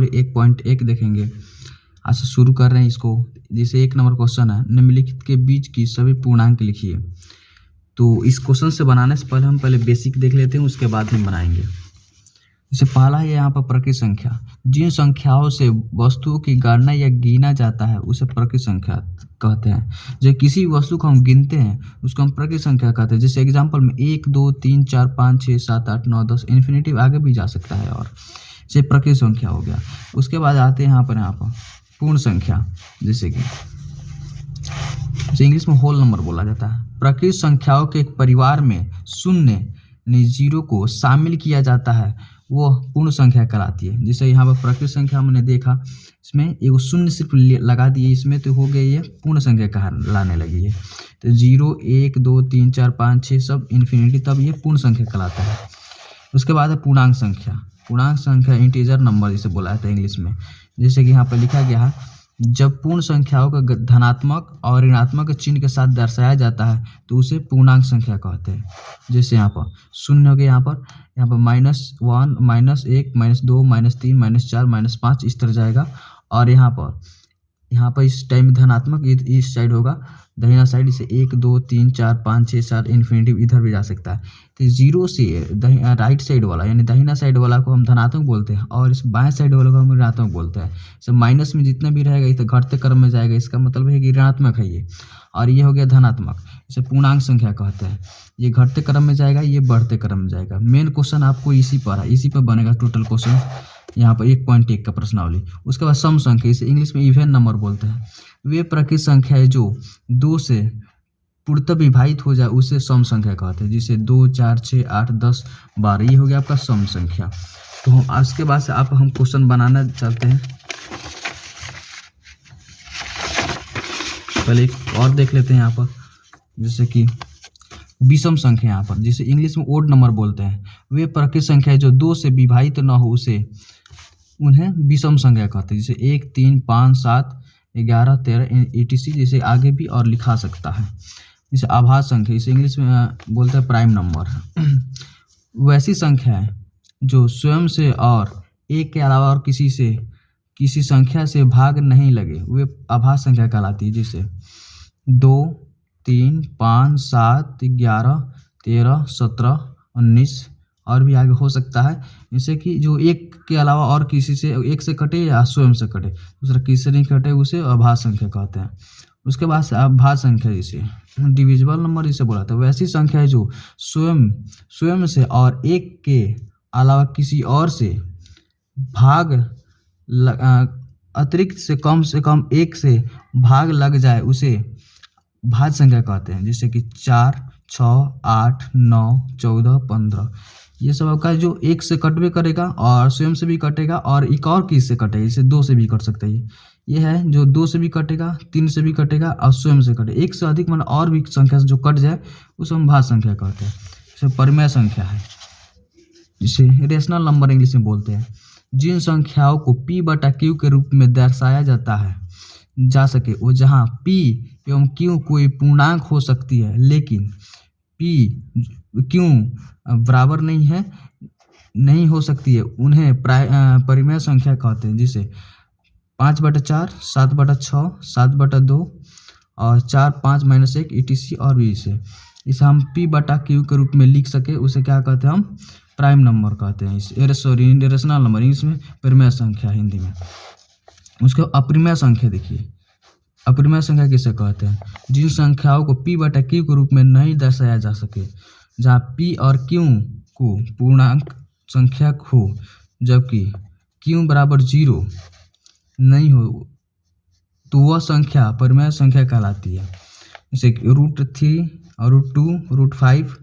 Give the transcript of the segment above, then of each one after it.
प्रश्नावली 1.1 देखेंगे। आज से शुरू कर रहे हैं इसको। जैसे 1 नंबर क्वेश्चन है, निम्नलिखित के बीच की सभी पूर्णांक लिखिए। तो इस क्वेश्चन से बनाने से पहले हम बेसिक देख लेते हैं, उसके बाद हम बनाएंगे। जैसे पहला है यहाँ पर प्रकृत संख्या। जिन संख्याओं से वस्तुओं की गणना या गिना जाता है उसे प्रकृत संख्या कहते हैं। जो किसी वस्तु को हम गिनते हैं उसको हम प्रकृत संख्या कहते हैं। जैसे एग्जांपल में 1 2 3 4 5 6 7 8 9 10 इन्फिनिटिव आगे भी जा सकता है, और ये प्रकृत संख्या हो गया। उसके बाद आते हैं यहाँ पर पूर्ण संख्या, जैसे कि इंग्लिश में होल नंबर बोला जाता है। प्रकृत संख्याओं के एक परिवार में शून्य जीरो को शामिल किया जाता है, वो पूर्ण संख्या कहलाती है। जैसे यहाँ पर प्रकृत संख्या हमने देखा, इसमें एक शून्य सिर्फ लगा दिए इसमें, तो हो गया ये पूर्ण संख्या कहा लाने लगी है। तो 0 1 2 3 4 5 6 सब इन्फिनिटी, तब ये पूर्ण संख्या कहलाता है। उसके बाद है पूर्णांक संख्या। पूर्णांक संख्या इंटीजर नंबर जिसे बोला जाता है इंग्लिश में। जैसे कि यहाँ पर लिखा गया है, जब पूर्ण संख्याओं को धनात्मक और ऋणात्मक चिन्ह के साथ दर्शाया जाता है तो उसे पूर्णांक संख्या कहते हैं। जैसे यहाँ पर शून्य हो गया, यहाँ पर -1 -1 -2 -3 -4 -5 इस तरह जाएगा। और यहाँ पर इस टाइम धनात्मक इस साइड होगा, दाहिना साइड, इसे 1 2 3 4 5 6 7 इन्फिनिटिव इधर भी जा सकता है। तो 0 से राइट साइड वाला यानी दाहिना साइड वाला को हम धनात्मक बोलते हैं, और इस बाएं साइड वाला को हम ऋणात्मक बोलते हैं। जैसे माइनस में जितना भी रहेगा ये तो घटते क्रम में जाएगा, इसका मतलब है कि ऋणात्मक है ये, और ये हो गया धनात्मक, इसे पूर्णांक संख्या कहते हैं। ये घटते क्रम में जाएगा, ये बढ़ते क्रम में जाएगा। मेन क्वेश्चन आपको इसी पर बनेगा टोटल क्वेश्चन, यहाँ पर 1.1 का प्रश्नावली। उसके बाद सम संख्या, इसे इंग्लिश में इवन नंबर बोलते हैं। वे प्रकृत संख्याएं जो 2 से पूर्णतः विभाजित हो जाए उसे सम संख्या कहते हैं। जैसे 2 4 6 8 10 12, ये हो गया आपका सम संख्या। तो हम इसके बाद से हम क्वेश्चन बनाना चलते हैं। पहले एक और देख लेते हैं यहाँ पर, जैसे कि विषम संख्या। यहाँ पर जिसे इंग्लिश में ओड नंबर बोलते हैं। वे प्रकृत संख्या जो 2 से विभाजित न हो उन्हें विषम संख्या कहते हैं। जैसे 1 3 5 7 11 13 etc, जैसे आगे भी और लिखा सकता है। जैसे आभाज्य संख्या, इसे इंग्लिश में बोलते हैं प्राइम नंबर। वैसी संख्या है जो स्वयं से और एक के अलावा और किसी संख्या से भाग नहीं लगे, वे आभाज्य संख्या कहलाती है। जैसे 2 3 5 7 11 13 17 19 और भी आगे हो सकता है। जैसे कि जो एक के अलावा और किसी से एक से कटे या स्वयं से कटे, दूसरा किसी से नहीं कटे, उसे अभाज्य संख्या कहते हैं। उसके बाद अभाज्य संख्या, जिसे डिविजिबल नंबर जिसे बोला था, वैसी संख्या है जो स्वयं से और एक के अलावा किसी और से भाग अतिरिक्त से कम एक से भाग लग जाए उसे भाज्य संख्या कहते हैं। जैसे कि 4 6 8 9 14 15, ये सब आपका जो एक से कटवे करेगा और स्वयं से भी कटेगा और एक और किस से कटेगा, इसे 2 से भी कट सकता है। ये है जो 2 से भी कटेगा, 3 से भी कटेगा और स्वयं से कटे। एक से अधिक मतलब और भी संख्या से जो कट जाए उसे हम भाज्य संख्या कहते हैं। जैसे परिमेय संख्या है, जिसे रेशनल नंबर इंग्लिश में बोलते हैं। जिन संख्याओं को P/Q के रूप में दर्शाया जा सके वो जहाँ P एवं Q कोई पूर्णांक हो सकती है, लेकिन P Q बराबर नहीं हो सकती है, उन्हें परिमेय संख्या कहते हैं। जिसे 5/4 7/6 7/2 और 4 5 -1 etc और भी इसे हम P/Q के रूप में लिख सके उसे क्या कहते हैं, हम प्राइम नंबर कहते हैं। रेशनल नंबर इसमें परिमेय संख्या हिंदी में। उसके अपरिमेय संख्या देखिए, अपरिमेय संख्या किसे कहते हैं, जिन संख्याओं को P/Q के रूप में नहीं दर्शाया जा सके, जहाँ P और Q को पूर्णांक संख्या हो जबकि Q बराबर 0 नहीं हो, तो वह संख्या परिमेय संख्या कहलाती है। जैसे √3 और √2 √5,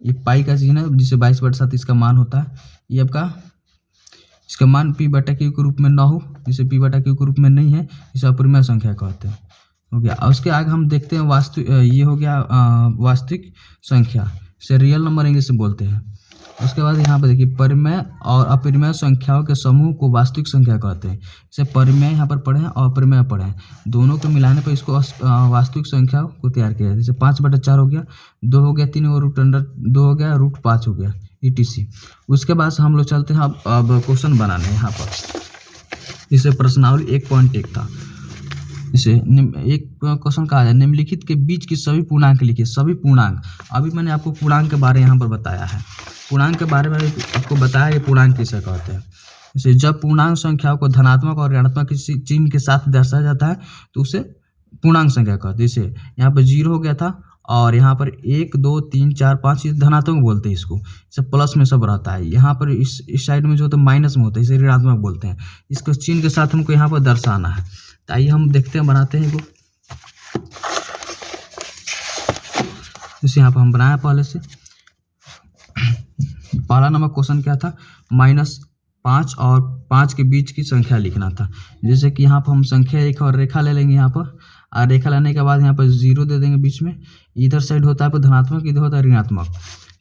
ये पाई का चिन्ह है जिसे 22/7 इसका मान होता है। ये आपका इसका मान P/Q के रूप में ना हो, जिसे P/Q के रूप में नहीं है, इसे अपरिमेय संख्या कहते हैं। हो गया। उसके आगे हम देखते हैं ये हो गया वास्तविक संख्या, इसे रियल नंबर इंग्लिश में बोलते हैं। उसके बाद यहाँ पर देखिए परिमेय और अपरिमेय संख्याओं के समूह को वास्तविक संख्या कहते हैं। इसे परिमेय यहाँ पर पढ़े हैं और अपरिमेय पढ़े हैं, दोनों को मिलाने पर इसको वास्तविक संख्या को तैयार किया है। जैसे 5/4 हो गया, 2 हो गया, 3 और √2 हो गया, √5 हो गया etc। उसके बाद हम लोग चलते हैं अब क्वेश्चन बनाने। यहाँ पर इसे प्रश्नावली 1.1 था। इसे एक क्वेश्चन कहा है निम्नलिखित के बीच की सभी पूर्णांक लिखिए। सभी पूर्णांक, अभी मैंने आपको पूर्णांक के बारे यहाँ पर बताया है। पूर्णांक के बारे में आपको बताया कि पूर्णांक किसे कहते हैं। जैसे जब पूर्णांक संख्याओं को धनात्मक और ऋणात्मक किसी चिन्ह के साथ दर्शाया जाता है तो उसे पूर्णांक संख्या कहते हैं। जैसे यहाँ पर 0 हो गया था और यहाँ पर 1 2 3 4 5 ये धनात्मक बोलते हैं इसको। इसे प्लस में सब रहता है। यहाँ पर इस साइड में जो होता है माइनस में होता है, इसे ऋणात्मक बोलते हैं। इसको चिन्ह के साथ हमको यहाँ पर दर्शाना है। तो आइए हम देखते हैं, बनाते हैं इसको। जैसे यहाँ पर हम बनाया पहले से। पहला नंबर क्वेश्चन क्या था, -5 और 5 के बीच की संख्या लिखना था। जैसे कि यहाँ पर हम संख्या एक और रेखा ले लेंगे यहाँ पर, और रेखा लेने के बाद यहाँ पर 0 दे देंगे बीच में। इधर साइड होता है धनात्मक, इधर होता है ऋणात्मक।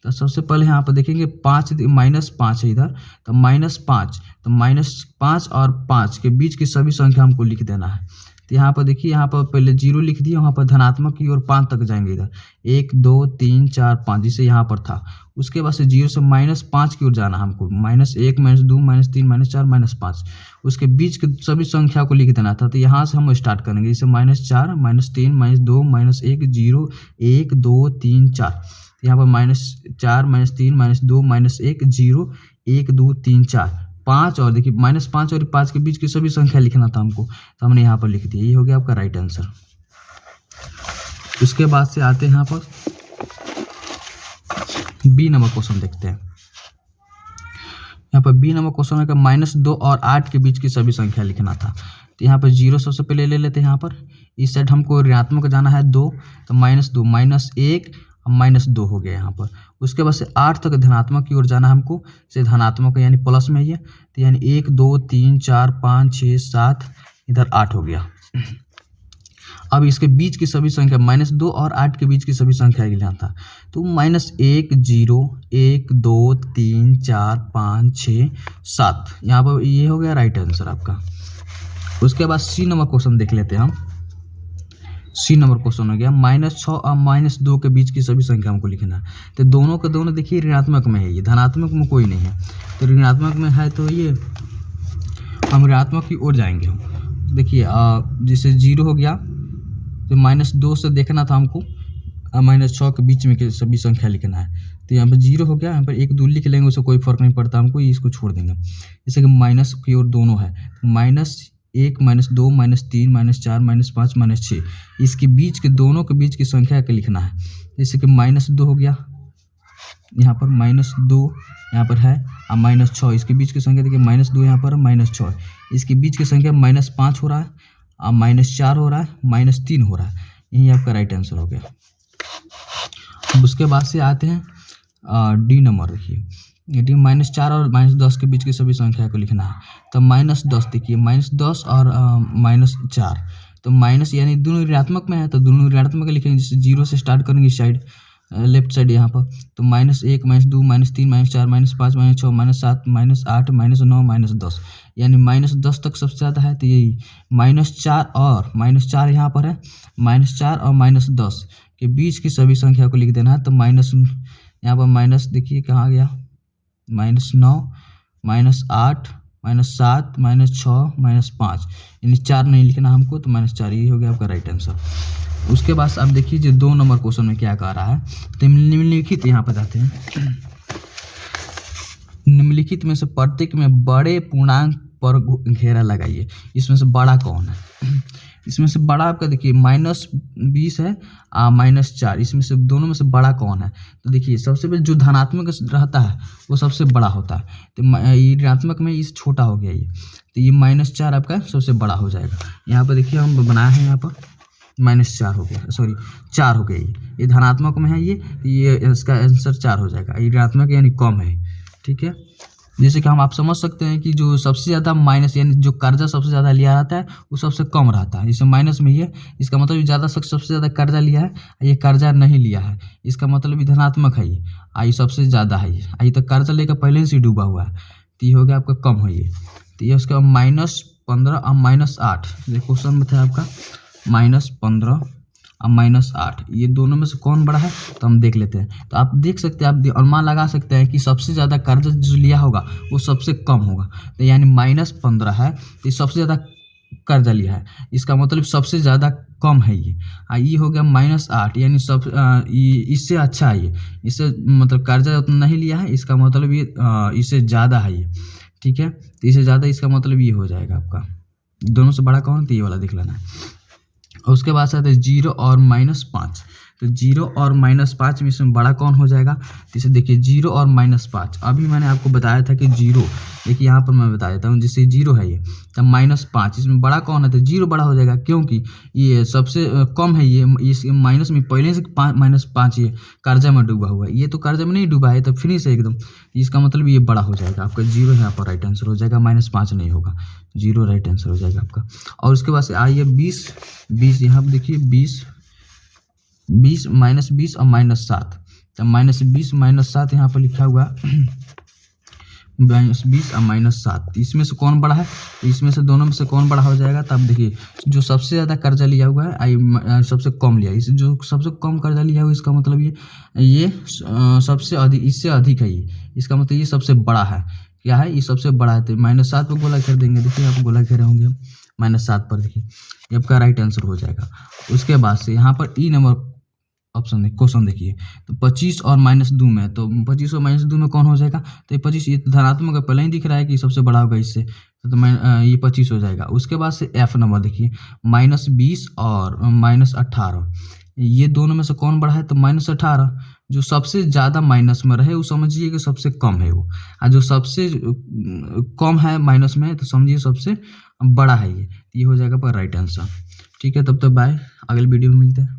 तो सबसे पहले यहाँ पर देखेंगे -5 है इधर, तो -5, तो -5 और 5 के बीच की सभी संख्या हमको लिख देना है। तो यहाँ पर देखिए, यहाँ पर पहले 0 लिख दिए, वहाँ पर धनात्मक की ओर 5 तक जाएंगे इधर, 1 2 3 4 5 जिसे यहाँ पर था। उसके बाद से 0 से -5 की ओर जाना हमको, -1 -2 -3 -4 -5, उसके बीच के सभी संख्या को लिख देना था। तो यहाँ से हम स्टार्ट करेंगे, जैसे -4 -3 -2 -1 0 1 2 3 4। यहाँ पर -4 -3 -2 -1 0 1 2 3 4 5, और देखिए -5 और 5 के बीच की सभी संख्या लिखना था हमको, तो हमने यहाँ पर लिख दिया। ये हो गया आपका राइट आंसर। उसके बाद से आते हैं यहाँ पर बी नंबर क्वेश्चन देखते हैं। यहाँ पर बी नंबर क्वेश्चन है कि -2 और 8 के बीच की सभी संख्या लिखना था। तो यहाँ पर 0 सबसे पहले ले लेते हैं। यहाँ पर इस साइड हमको ऋणात्मक जाना है 2, तो -2 -1 -2 हो गया यहाँ पर। उसके बाद से 8 तक धनात्मक की ओर जाना हमको, से धनात्मक यानी प्लस में ही है, तो यानी 1 2 3 4 5 6 7, इधर 8 हो गया। अब इसके बीच की सभी संख्या -2 और 8 के बीच की सभी संख्या लिखना था। तो -1 0 1 2 3 4 5 6 7, यहाँ पर ये हो गया राइट आंसर आपका। उसके बाद सी नंबर क्वेश्चन देख लेते हैं हम। सी नंबर क्वेश्चन हो गया -6 और -2 के बीच की सभी संख्या हमको लिखना है। तो दोनों के दोनों देखिए ऋणात्मक में है, ये धनात्मक में कोई नहीं है। तो ऋणात्मक में है तो ये हम ऋणात्मक की ओर जाएंगे। हम देखिए जैसे 0 हो गया, तो -2 से देखना था हमको, -6 के बीच में के सभी संख्या लिखना है। तो यहाँ पर 0 हो गया, यहाँ पर 1 2 लिख लेंगे, उससे कोई फर्क नहीं पड़ता हमको, इसको छोड़ देंगे। जैसे कि माइनस की ओर दोनों है, -1 -2 -3 -4 -5 -6, इसके बीच के दोनों के बीच की संख्या का लिखना है। जैसे कि -2 हो गया, यहाँ पर -2 यहाँ पर है, और -6 इसके बीच की संख्या देखिए, -2 यहाँ पर -6, इसके बीच की संख्या -5 हो रहा है, और -4 हो रहा है, -3 हो रहा है। यही आपका राइट आंसर हो गया। अब उसके बाद से आते हैं डी नंबर। देखिए डी -4 और -10 के बीच की सभी संख्या को लिखना है। तो -10 देखिए, -10 और -4, तो माइनस यानी दोनों ऋणात्मक में है, तो दोनों ऋणात्मक लिखेंगे। जैसे 0 से स्टार्ट करेंगे इस साइड, लेफ्ट साइड यहाँ पर, तो -1 -2 -3 -4 -5 -6 -7 -8 -9 -10, यानी -10 तक सबसे ज़्यादा है। तो यही -4 यहाँ पर है, -4 और -10 के बीच की सभी संख्या को लिख देना है। तो माइनस यहाँ पर माइनस देखिए कहाँ गया, -9 -8 -7 -6 -5, यानी 4 नहीं लिखना हमको, तो -4 ये हो गया आपका राइट आंसर। उसके बाद आप देखिए जो 2 नंबर क्वेश्चन में क्या कह रहा है, तो निम्नलिखित यहाँ पर जाते हैं। निम्नलिखित में से प्रत्येक में बड़े पूर्णांक पर घेरा लगाइए। इसमें से बड़ा कौन है? इसमें से बड़ा आपका देखिए -20 है -4, इसमें से दोनों में से बड़ा कौन है? तो देखिए सबसे पहले जो धनात्मक रहता है वो सबसे बड़ा होता है, तो ये ऋणात्मक में इस छोटा हो गया ये, तो ये -4 आपका सबसे बड़ा हो जाएगा। यहाँ पर देखिए हम बनाए हैं, यहाँ पर -4 हो गया, सॉरी 4 हो गया। ये धनात्मक में है, ये इसका आंसर 4 हो जाएगा। ये ऋणात्मक यानी कम है, ठीक है। जैसे कि हम आप समझ सकते हैं कि जो सबसे ज़्यादा माइनस यानी जो कर्जा सबसे ज़्यादा लिया रहता है वो सबसे कम रहता है। जैसे माइनस में ये, इसका मतलब ज़्यादा सबसे ज़्यादा कर्जा लिया है, ये कर्जा नहीं लिया है, इसका मतलब धनात्मक है ये, आई सबसे ज़्यादा है ये तो कर्जा लेकर पहले से डूबा हुआ है, तो ये हो गया आपका कम है ये। तो ये उसका -15 और -8, क्वेश्चन में था आपका -15 और -8, ये दोनों में से कौन बड़ा है तो हम देख लेते हैं। तो आप देख सकते हैं, आप अनुमान लगा सकते हैं कि सबसे ज़्यादा कर्जा जो लिया होगा वो सबसे कम होगा। तो यानी -15 है, तो ये सबसे ज़्यादा कर्जा लिया है, इसका मतलब सबसे ज़्यादा कम है ये। ये हो गया -8, यानी इससे अच्छा है ये, इससे मतलब कर्जा उतना नहीं लिया है, इसका मतलब ये इससे ज़्यादा है ये। ठीक है, तो इससे ज़्यादा इसका मतलब ये हो जाएगा आपका। दोनों से बड़ा कौन, तो ये वाला देख लेना है। और उसके बाद आता है 0 और -5। तो 0 और -5 में इसमें बड़ा कौन हो जाएगा, तो इसे देखिए 0 और -5। अभी मैंने आपको बताया था कि 0, देखिए यहाँ पर मैं बता देता हूँ, जैसे 0 है ये, तब -5, इसमें बड़ा कौन है तो 0 बड़ा हो जाएगा, क्योंकि ये सबसे कम है ये। इस माइनस में पहले से -5 ये कर्जा में डूबा हुआ है, ये तो कर्जा में नहीं डूबा है, तो फिनिश है एकदम। इसका मतलब ये बड़ा हो जाएगा आपका, 0 यहाँ पर राइट आंसर हो जाएगा, -5 नहीं होगा, 0 राइट आंसर हो जाएगा आपका। और उसके बाद से आइए 20 यहाँ पर देखिए 20 -20 और -7। तो -20 -7 यहाँ पर लिखा हुआ -20 और -7, इसमें से कौन बड़ा है, इसमें से दोनों में से कौन बड़ा हो जाएगा। तब देखिए जो सबसे ज़्यादा कर्जा लिया हुआ है सबसे कम लिया, इस जो सबसे कम कर्जा लिया हुआ है, इसका मतलब ये सबसे अधिक, इससे अधिक है ये, इसका मतलब ये सबसे बड़ा है। क्या है, ये सबसे बड़ा है। तो -7 पर गोला घेर देंगे, देखिए आप गोला घेरे होंगे हम -7 पर, देखिए ये आपका राइट आंसर हो जाएगा। उसके बाद से यहाँ पर ई नंबर ऑप्शन क्वेश्चन देखिए, तो 25 और -2 में, तो 25 और -2 में कौन हो जाएगा, तो ये 25, ये धनात्मक है, पहले ही दिख रहा है कि सबसे बड़ा होगा इससे, तो ये 25 हो जाएगा। उसके बाद से एफ नंबर देखिए, -20 और -18, ये दोनों में से कौन बड़ा है, तो -18। जो सबसे ज़्यादा माइनस में रहे वो समझिए कि सबसे कम है वो, और जो सबसे कम है माइनस में तो समझिए सबसे बड़ा है ये हो जाएगा पर राइट आंसर। ठीक है, तब तक बाय, अगले वीडियो में मिलते हैं।